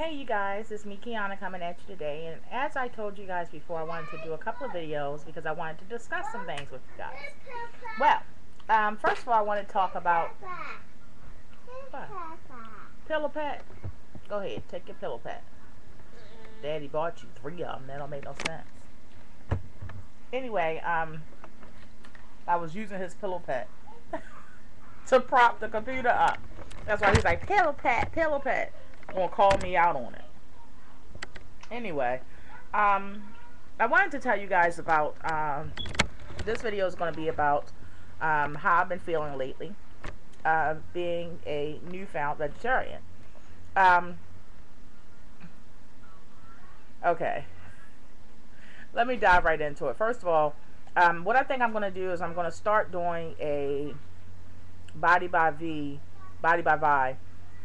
Hey you guys, it's me Kianna coming at you today, and as I told you guys before, I wanted to do a couple of videos because I wanted to discuss some things with you guys. Well, first of all, I want to talk about what? Pillow pet. Go ahead, take your pillow pet. Daddy bought you 3 of them. That don't make no sense. Anyway, I was using his pillow pet to prop the computer up. That's why he's like, pillow pet, pillow pet. Gonna call me out on it. Anyway, I wanted to tell you guys about this video is going to be about how I've been feeling lately, being a newfound vegetarian. Okay, let me dive right into it. First of all, what I think I'm going to do is I'm going to start doing a body by Vi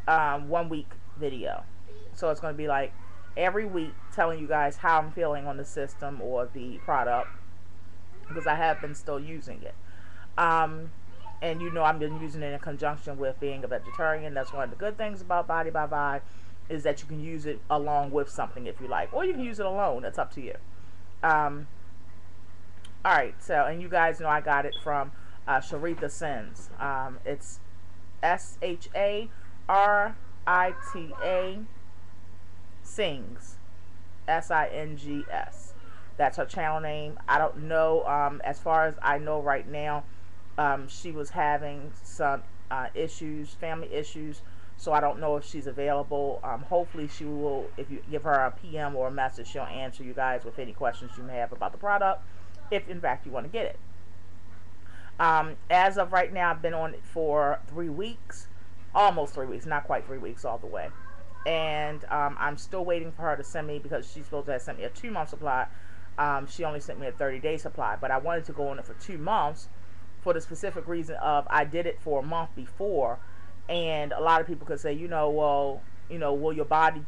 1 week video. So it's going to be like every week telling you guys how I'm feeling on the system or the product, because I have been still using it. And you know, I've been using it in conjunction with being a vegetarian. That's one of the good things about Body by Vi, is that you can use it along with something if you like, or you can use it alone. That's up to you. Alright, so, and you guys know I got it from Sharitha Sins. It's SHARITA Sings, SINGS. That's her channel name. I don't know, as far as I know right now, she was having some issues, family issues, so I don't know if she's available. Hopefully she will. If you give her a PM or a message, she'll answer you guys with any questions you may have about the product, if in fact you want to get it. As of right now, I've been on it for 3 weeks, almost 3 weeks, not quite 3 weeks all the way, and I'm still waiting for her to send me, because she's supposed to have sent me a 2-month supply. She only sent me a 30-day supply, but I wanted to go on it for 2 months for the specific reason of I did it for a month before, and a lot of people could say, well, will your body,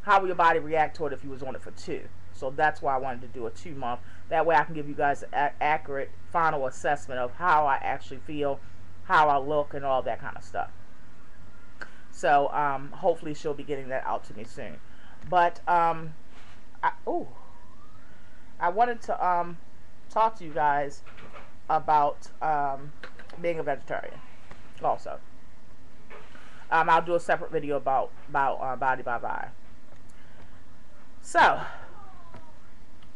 how will your body react to it if you was on it for 2? So that's why I wanted to do a 2-month. That way I can give you guys an accurate final assessment of how I actually feel, how I look, and all that kind of stuff. So hopefully she'll be getting that out to me soon. But I wanted to talk to you guys about being a vegetarian also. I'll do a separate video about Body by Vi. So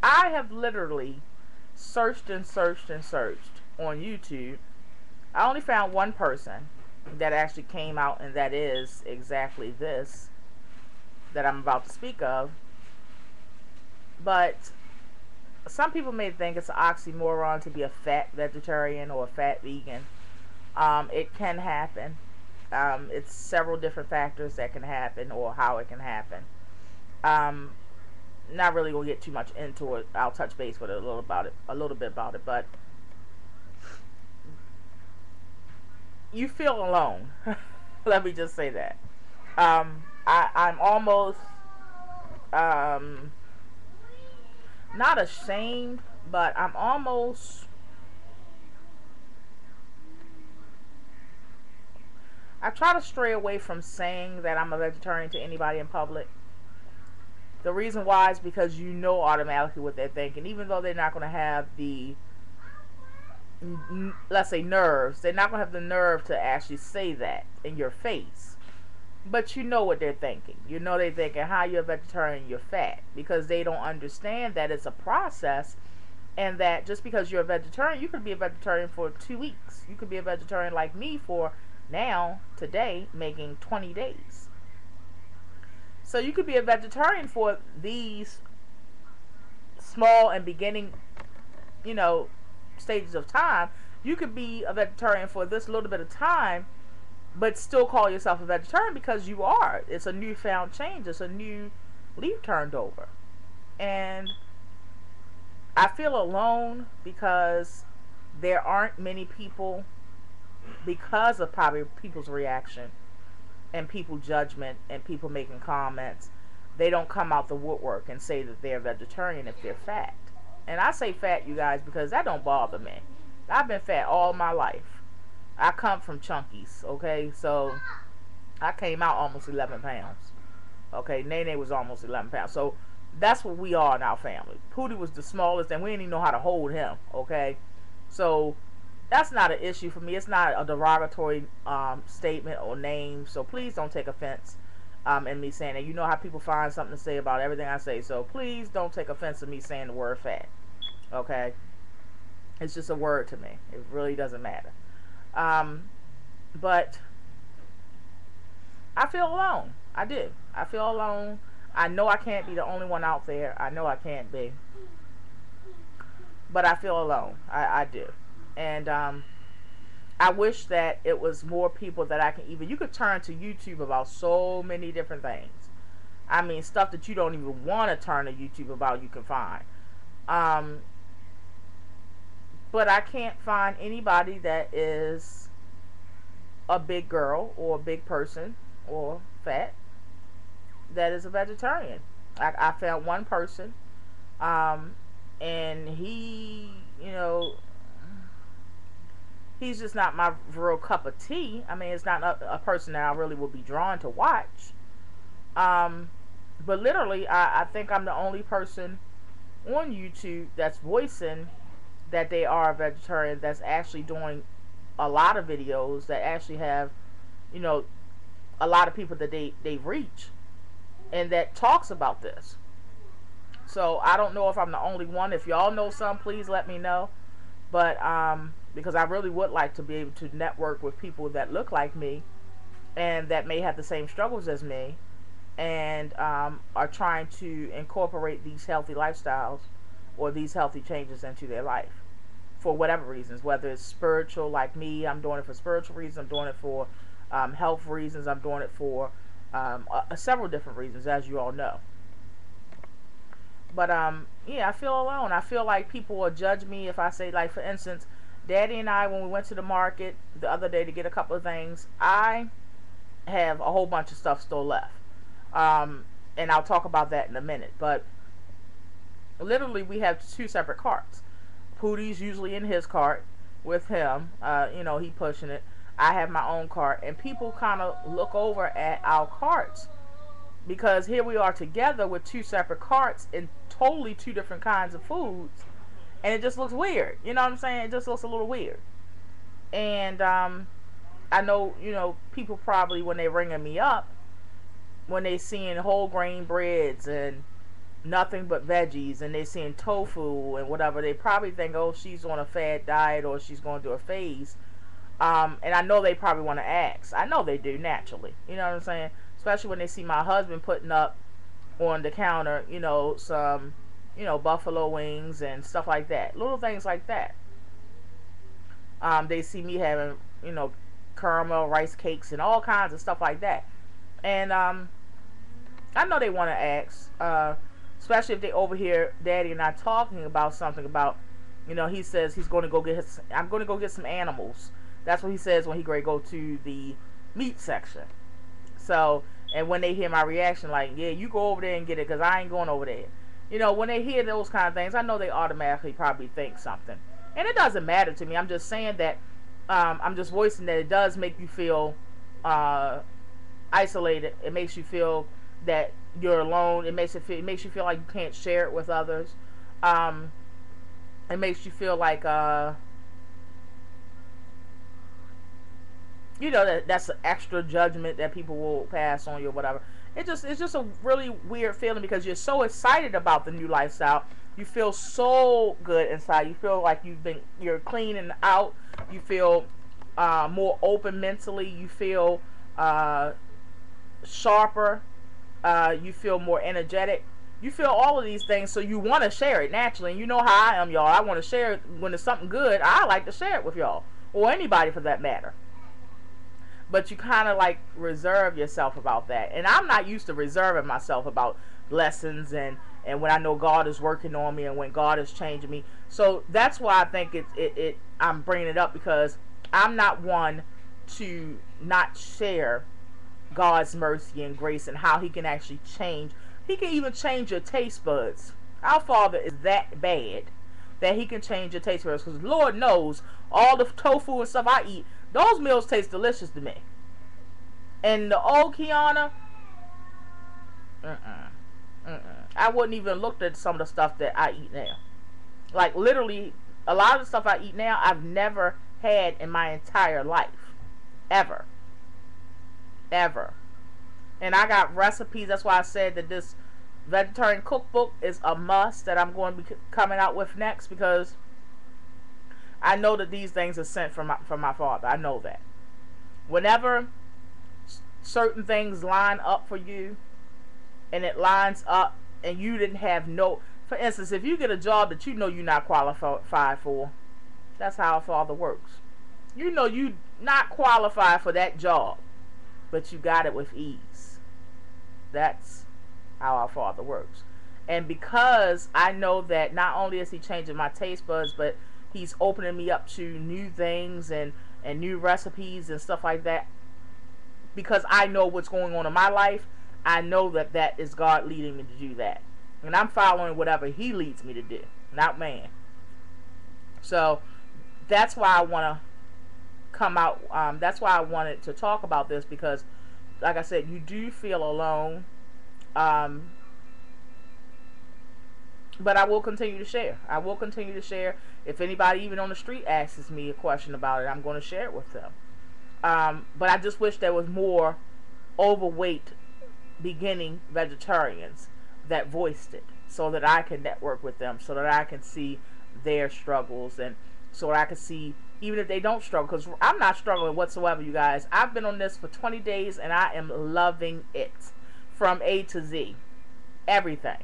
I have literally searched and searched and searched on YouTube. I only found one person that actually came out, and that is exactly this that I'm about to speak of. But some people may think it's an oxymoron to be a fat vegetarian or a fat vegan. It can happen. It's several different factors that can happen, or how it can happen. Not really gonna get too much into it. I'll touch base with it a little bit about it, but you feel alone. Let me just say that. I'm almost not ashamed, but I'm almost, I try to stray away from saying that I'm a vegetarian to anybody in public. The reason why is because you know automatically what they're thinking. Even though they're not going to have the, let's say, nerves. They're not going to have the nerve to actually say that in your face. But you know what they're thinking. You know they're thinking, how you're a vegetarian, you're fat. Because they don't understand that it's a process. And that just because you're a vegetarian, you could be a vegetarian for 2 weeks. You could be a vegetarian like me for now, today, making 20 days. So you could be a vegetarian for these small and beginning, stages of time. You could be a vegetarian for this little bit of time, but still call yourself a vegetarian, because you are. It's a newfound change. It's a new leaf turned over. And I feel alone because there aren't many people, because of probably people's reaction and people judgment and people making comments. They don't come out the woodwork and say that they're vegetarian if they're fat. And I say fat, you guys, because that don't bother me. I've been fat all my life. I come from chunkies, okay? So I came out almost 11 pounds. Okay, Nene was almost 11 pounds. So that's what we are in our family. Pootie was the smallest, and we didn't even know how to hold him. Okay, so that's not an issue for me. It's not a derogatory statement or name. So please don't take offense in me saying that. You know how people find something to say about everything I say. So please don't take offense in me saying the word fat. Okay, it's just a word to me. It really doesn't matter. But I feel alone. I do. I feel alone. I know I can't be the only one out there. I know I can't be. But I feel alone. I do. And I wish that it was more people that I can even... You could turn to YouTube about so many different things. I mean, stuff that you don't even want to turn to YouTube about, you can find. But I can't find anybody that is a big girl or a big person or fat that is a vegetarian. I found one person, and he, you know, he's just not my real cup of tea. I mean, it's not a person that I really would be drawn to watch. But literally, I think I'm the only person on YouTube that's voicing that they are a vegetarian, that's actually doing a lot of videos that actually have, you know, a lot of people that they reach and that talks about this. So I don't know if I'm the only one. If y'all know some, please let me know. But because I really would like to be able to network with people that look like me and that may have the same struggles as me and are trying to incorporate these healthy lifestyles or these healthy changes into their life for whatever reasons, whether it's spiritual like me. I'm doing it for spiritual reasons. I'm doing it for health reasons. I'm doing it for several different reasons, as you all know. But yeah, I feel alone. I feel like people will judge me if I say, like, for instance, Daddy and I, when we went to the market the other day to get a couple of things, I have a whole bunch of stuff still left. And I'll talk about that in a minute. But literally, we have two separate carts. Pootie's usually in his cart with him. You know, he pushing it. I have my own cart. And people kind of look over at our carts, because here we are together with two separate carts and totally two different kinds of foods. And it just looks weird. You know what I'm saying? It just looks a little weird. And I know, you know, people probably, when they're ringing me up, when they seeing whole grain breads and nothing but veggies, and they seeing tofu and whatever, they probably think, oh, she's on a fad diet or she's going through a phase. And I know they probably want to ask. I know they do, naturally. You know what I'm saying? Especially when they see my husband putting up on the counter, you know, some, you know, buffalo wings and stuff like that. Little things like that. They see me having, you know, caramel rice cakes and all kinds of stuff like that. And I know they want to ask, especially if they overhear Daddy and I talking about something about, you know, he says he's going to go get I'm going to go get some animals. That's what he says when he go to the meat section. So, and when they hear my reaction, like, yeah, you go over there and get it, because I ain't going over there. You know, when they hear those kind of things, I know they automatically probably think something. And it doesn't matter to me. I'm just saying that, I'm just voicing that it does make you feel isolated. It makes you feel that you're alone. It makes you feel like you can't share it with others. It makes you feel like, you know, that's an extra judgment that people will pass on you or whatever. It's just a really weird feeling, because you're so excited about the new lifestyle. You feel so good inside. You feel like you're clean and out. You feel more open mentally. You feel sharper. You feel more energetic. You feel all of these things, so you want to share it naturally. And you know how I am, y'all. I want to share it. When it's something good, I like to share it with y'all, or anybody for that matter. But you kind of like reserve yourself about that. And I'm not used to reserving myself about lessons and when I know God is working on me and when God is changing me. So that's why I think I'm bringing it up, because I'm not one to not share God's mercy and grace and how he can actually change. He can even change your taste buds. Our Father is that bad that he can change your taste buds, because Lord knows all the tofu and stuff I eat, those meals taste delicious to me. And the old Kianna, Mm-mm. Mm-mm. I wouldn't even look at some of the stuff that I eat now. Like literally, a lot of the stuff I eat now, I've never had in my entire life, ever, ever. And I got recipes. That's why I said that this vegetarian cookbook is a must that I'm going to be coming out with next, because I know that these things are sent from my father. I know that. Whenever certain things line up for you, and it lines up, and you didn't have no, for instance, if you get a job that you know you're not qualified for, that's how a father works. You know you not qualified for that job, but you got it with ease. That's how our father works. And because I know that not only is he changing my taste buds, but he's opening me up to new things and new recipes and stuff like that, because I know what's going on in my life, I know that that is God leading me to do that. And I'm following whatever he leads me to do, not man. So that's why I want to come out. That's why I wanted to talk about this, because like I said, you do feel alone. But I will continue to share. I will continue to share. If anybody even on the street asks me a question about it, I'm going to share it with them. But I just wish there was more overweight beginning vegetarians that voiced it, so that I can network with them, so that I can see their struggles, and so that I can see even if they don't struggle, because I'm not struggling whatsoever, you guys. I've been on this for 20 days and I am loving it from A to Z. Everything.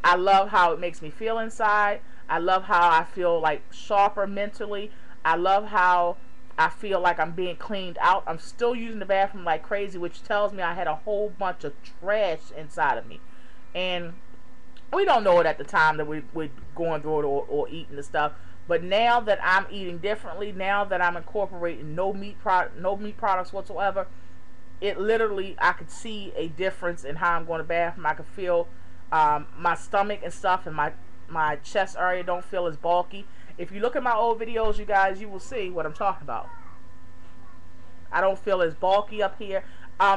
I love how it makes me feel inside. I love how I feel like sharper mentally. I love how I feel like I'm being cleaned out. I'm still using the bathroom like crazy, which tells me I had a whole bunch of trash inside of me. And we don't know it at the time that we're going through it, or eating the stuff. But now that I'm eating differently, now that I'm incorporating no meat products whatsoever, it literally, I could see a difference in how I'm going to the bathroom. I could feel my stomach and stuff, and my chest area don't feel as bulky. If you look at my old videos, you guys, you will see what I'm talking about. I don't feel as bulky up here.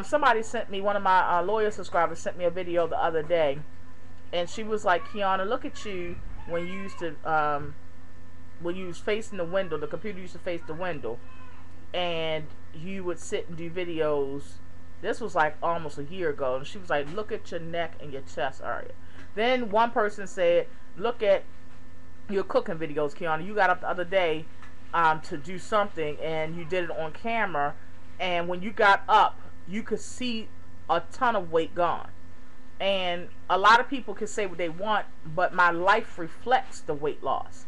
Somebody sent me, one of my lawyer subscribers sent me a video the other day, and she was like, Kianna, look at you when you used to, when you was facing the window, the computer used to face the window, and you would sit and do videos. This was like almost a year ago, and she was like, look at your neck and your chest area. Then one person said, look at your cooking videos, Kianna. You got up the other day to do something, and you did it on camera, and when you got up, you could see a ton of weight gone. And a lot of people can say what they want, but my life reflects the weight loss.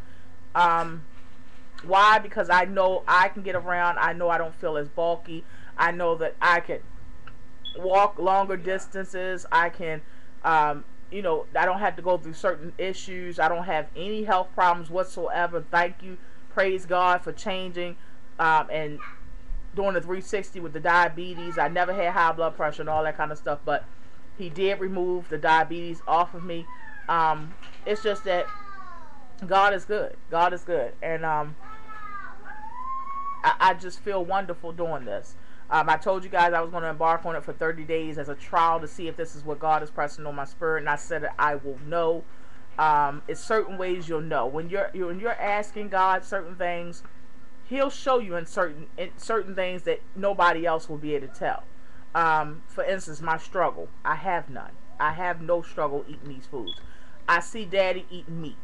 Why? Because I know I can get around. I know I don't feel as bulky. I know that I can walk longer distances. I can, you know, I don't have to go through certain issues. I don't have any health problems whatsoever. Thank you. Praise God for changing and doing the 360 with the diabetes. I never had high blood pressure and all that kind of stuff, but he did remove the diabetes off of me. It's just that God is good. God is good. And I just feel wonderful doing this. I told you guys I was going to embark on it for 30 days as a trial to see if this is what God is pressing on my spirit, and I said that I will know. It's certain ways you'll know when you're asking God certain things. He'll show you in certain things that nobody else will be able to tell. For instance, my struggle. I have none. I have no struggle eating these foods. I see Daddy eating meat.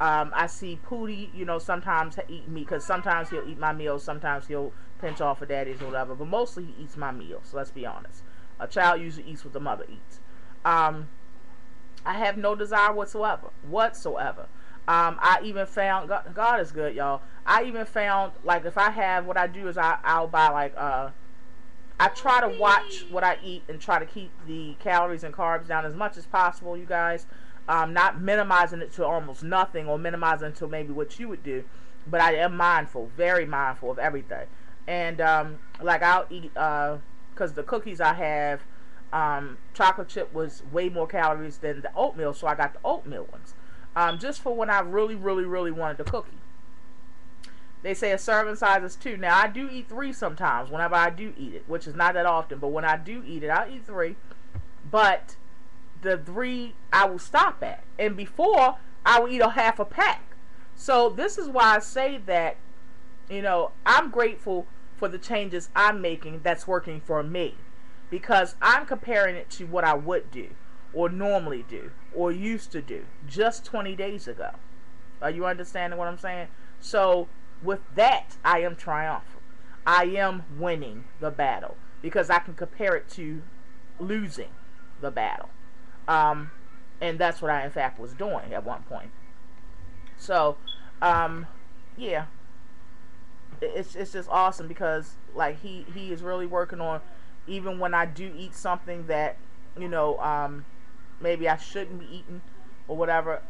I see Pootie, you know, sometimes eating meat, because sometimes he'll eat my meals, sometimes he'll pinch off for Daddy's or whatever, but mostly he eats my meals, so let's be honest. A child usually eats what the mother eats. I have no desire whatsoever. I even found, God is good, y'all. I even found, like, if I have, what I do is I'll buy, like, I try to watch what I eat and try to keep the calories and carbs down as much as possible, you guys. Not minimizing it to almost nothing, or minimizing it to maybe what you would do, but I am mindful, very mindful of everything. And like I'll eat, because the cookies I have, chocolate chip was way more calories than the oatmeal, so I got the oatmeal ones, just for when I really wanted the cookie. They say a serving size is 2. Now I do eat 3 sometimes whenever I do eat it, which is not that often, but when I do eat it, I'll eat 3. But the 3 I will stop at. And before, I would eat a half a pack. So this is why I say that, you know, I'm grateful for the changes I'm making that's working for me. Because I'm comparing it to what I would do, or normally do, or used to do, just 20 days ago. Are you understanding what I'm saying? So, with that, I am triumphant. I am winning the battle. Because I can compare it to losing the battle. And that's what I, in fact, was doing at one point. So, yeah. It's just awesome because, like, he is really working on, even when I do eat something that, you know, maybe I shouldn't be eating or whatever,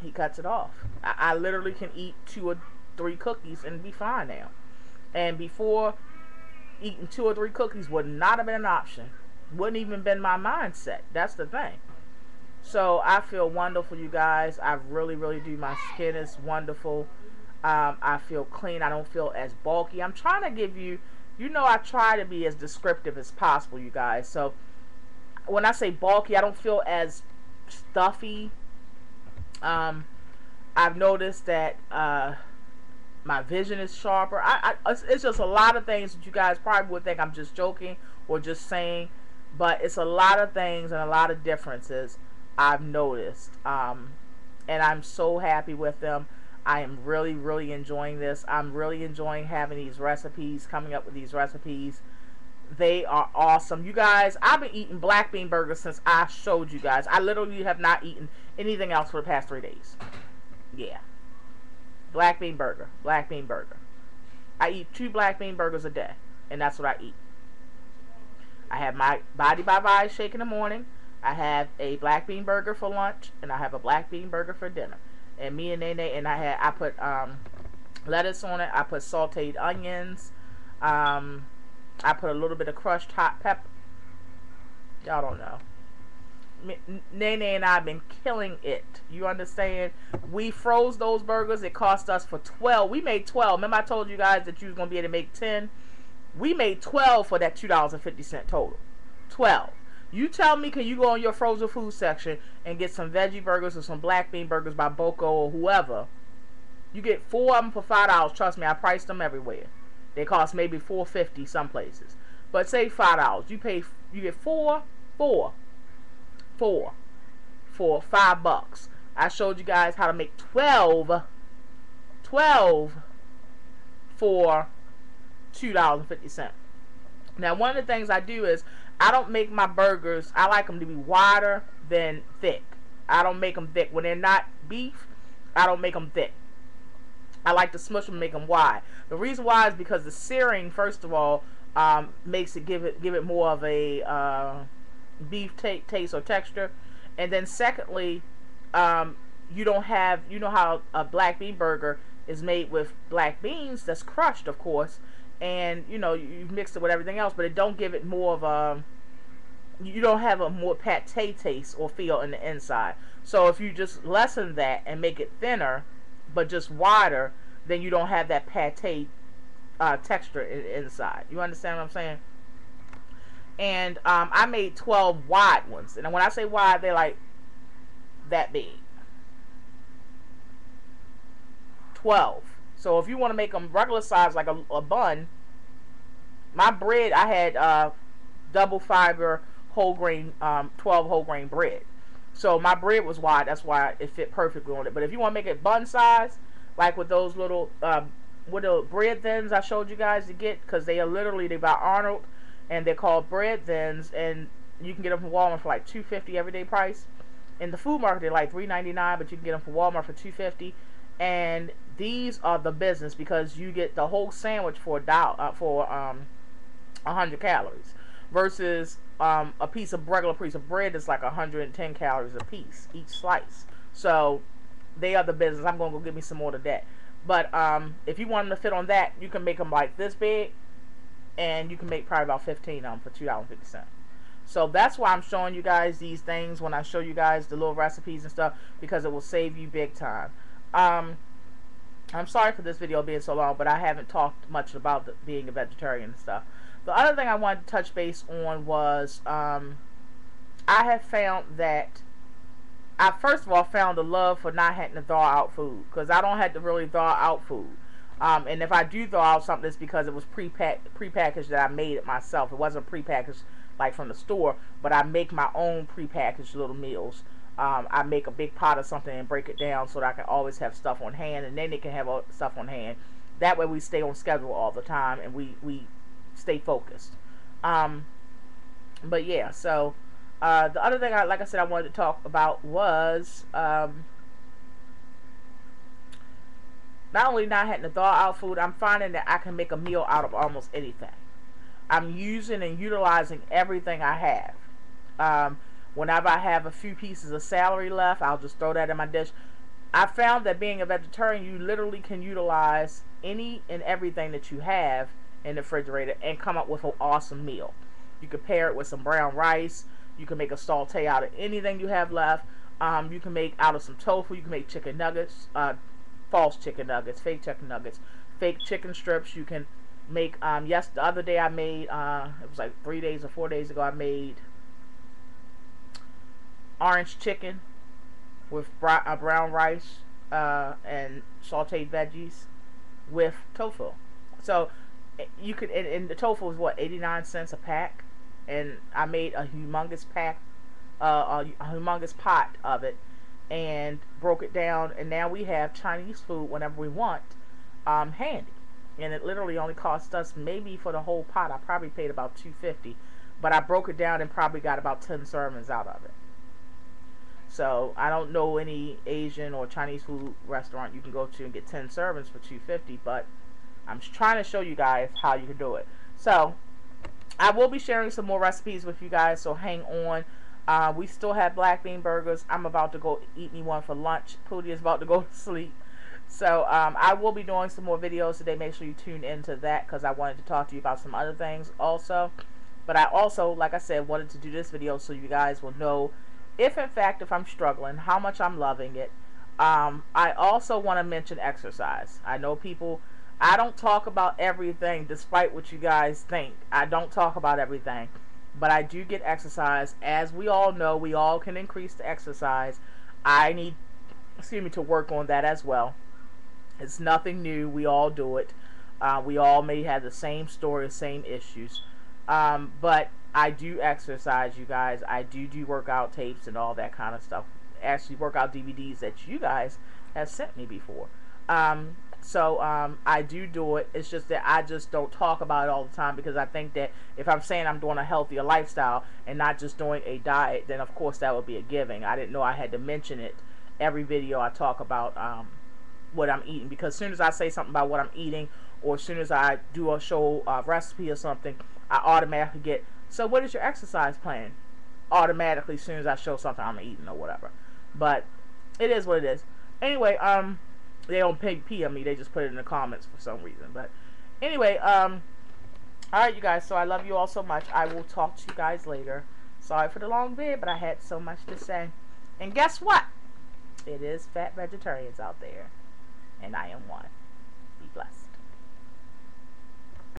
he cuts it off. I literally can eat 2 or 3 cookies and be fine now. And before, eating 2 or 3 cookies would not have been an option. Wouldn't even been my mindset. That's the thing. So I feel wonderful, you guys. I really, really do. My skin is wonderful. I feel clean. I don't feel as bulky. I'm trying to give you, you know, I try to be as descriptive as possible, you guys. So when I say bulky, I don't feel as stuffy. I've noticed that my vision is sharper. It's just a lot of things that you guys probably would think I'm just joking or just saying, but it's a lot of things and a lot of differences I've noticed, and I'm so happy with them. I am really, really enjoying this. I'm really enjoying having these recipes, coming up with these recipes. They are awesome. You guys, I've been eating black bean burgers since I showed you guys. I literally have not eaten anything else for the past 3 days. Yeah. Black bean burger. Black bean burger. I eat 2 black bean burgers a day. And that's what I eat. I have my Body by Vibe shake in the morning. I have a black bean burger for lunch. And I have a black bean burger for dinner. And me and Nene, and I put lettuce on it. I put sauteed onions. I put a little bit of crushed hot pepper. Y'all don't know. Nene and I have been killing it. You understand? We froze those burgers. It cost us for 12. We made 12. Remember I told you guys that you was going to be able to make 10? We made 12 for that $2.50 total. 12. You tell me, can you go on your frozen food section and get some veggie burgers or some black bean burgers by Boko or whoever? You get 4 of them for $5. Trust me, I priced them everywhere. They cost maybe $4.50 some places. But say $5. You get 4 for $5. I showed you guys how to make 12 for $2.50. Now, one of the things I do is I don't make my burgers, I like them to be wider than thick. I don't make them thick. When they're not beef, I don't make them thick. I like to smush them and make them wide. The reason why is because the searing, first of all, makes it give it more of a beef taste or texture. And then secondly, you don't have, you know how a black bean burger is made with black beans that's crushed, of course, and you know you mix it with everything else, but it don't give it more of a, you don't have a more pate taste or feel in the inside. So if you just lessen that and make it thinner but just wider, then you don't have that pate texture inside. You understand what I'm saying? And I made 12 wide ones, and when I say wide, they're like that big. 12. So if you want to make them regular size like a bun, my bread, I had double fiber whole grain, 12 whole grain bread. So my bread was wide, that's why it fit perfectly on it. But if you want to make it bun size, like with those little with the bread thins I showed you guys to get, because they are literally, they by Arnold, and they're called bread thins, and you can get them from Walmart for like $2.50 everyday price. In the food market they're like $3.99, but you can get them from Walmart for $2.50. And these are the business because you get the whole sandwich for $1 100 calories versus a regular piece of bread is like 110 calories a piece each slice. So they are the business. I'm gonna go get me some more of that. But if you want them to fit on that, you can make them like this big, and you can make probably about 15 of them for $2.50. So that's why I'm showing you guys these things when I show you guys the little recipes and stuff, because it will save you big time. I'm sorry for this video being so long, but I haven't talked much about being a vegetarian and stuff. The other thing I wanted to touch base on was I I have found that I first of all found a love for not having to thaw out food, because I don't have to really thaw out food. And if I do thaw out something, it's because it was prepackaged that I made it myself. It wasn't prepackaged like from the store, but I make my own prepackaged little meals. I make a big pot of something and break it down so that I can always have stuff on hand, and then they can have stuff on hand. That way we stay on schedule all the time, and we stay focused. But yeah, so the other thing, like I said, I wanted to talk about was not only not having to thaw out food, I'm finding that I can make a meal out of almost anything. I'm using and utilizing everything I have. Whenever I have a few pieces of celery left, I'll just throw that in my dish. I found that being a vegetarian, you literally can utilize any and everything that you have in the refrigerator and come up with an awesome meal. You can pair it with some brown rice. You can make a saute out of anything you have left. You can make out of some tofu. You can make chicken nuggets, false chicken nuggets, fake chicken nuggets, fake chicken strips. You can make, yes, the other day I made, it was like 3 days or 4 days ago, I made orange chicken with brown rice and sauteed veggies with tofu. So you could, and the tofu is what, 89 cents a pack, and I made a humongous pack, a humongous pot of it, and broke it down, and now we have Chinese food whenever we want, handy. And it literally only cost us, maybe for the whole pot, I probably paid about $2.50, but I broke it down and probably got about 10 servings out of it. So I don't know any Asian or Chinese food restaurant you can go to and get 10 servings for $2.50, but I'm trying to show you guys how you can do it. So I will be sharing some more recipes with you guys, so hang on. We still have black bean burgers. I'm about to go eat me one for lunch. Pootie is about to go to sleep. So I will be doing some more videos today. Make sure you tune into that, because I wanted to talk to you about some other things also. But I also, like I said, wanted to do this video so you guys will know if in fact, if I'm struggling, how much I'm loving it. I also want to mention exercise. I know people, I don't talk about everything, despite what you guys think. I don't talk about everything, but I do get exercise. As we all know, we all can increase the exercise. I need, to work on that as well. It's nothing new. We all do it. We all may have the same story, same issues. But I do exercise, you guys. I do workout tapes and all that kind of stuff. Actually, workout DVDs that you guys have sent me before. So I do it. It's just that I just don't talk about it all the time, because I think that if I'm saying I'm doing a healthier lifestyle and not just doing a diet, then of course that would be a giving. I didn't know I had to mention it every video I talk about what I'm eating, because as soon as I say something about what I'm eating, or as soon as I do a show recipe or something, I automatically get, so what is your exercise plan? Automatically, as soon as I show something I'm eating or whatever. But it is what it is. Anyway, they don't PM me, they just put it in the comments for some reason. But anyway, alright you guys, so I love you all so much. I will talk to you guys later. Sorry for the long video, but I had so much to say. And guess what? It is fat vegetarians out there, and I am one. Be blessed.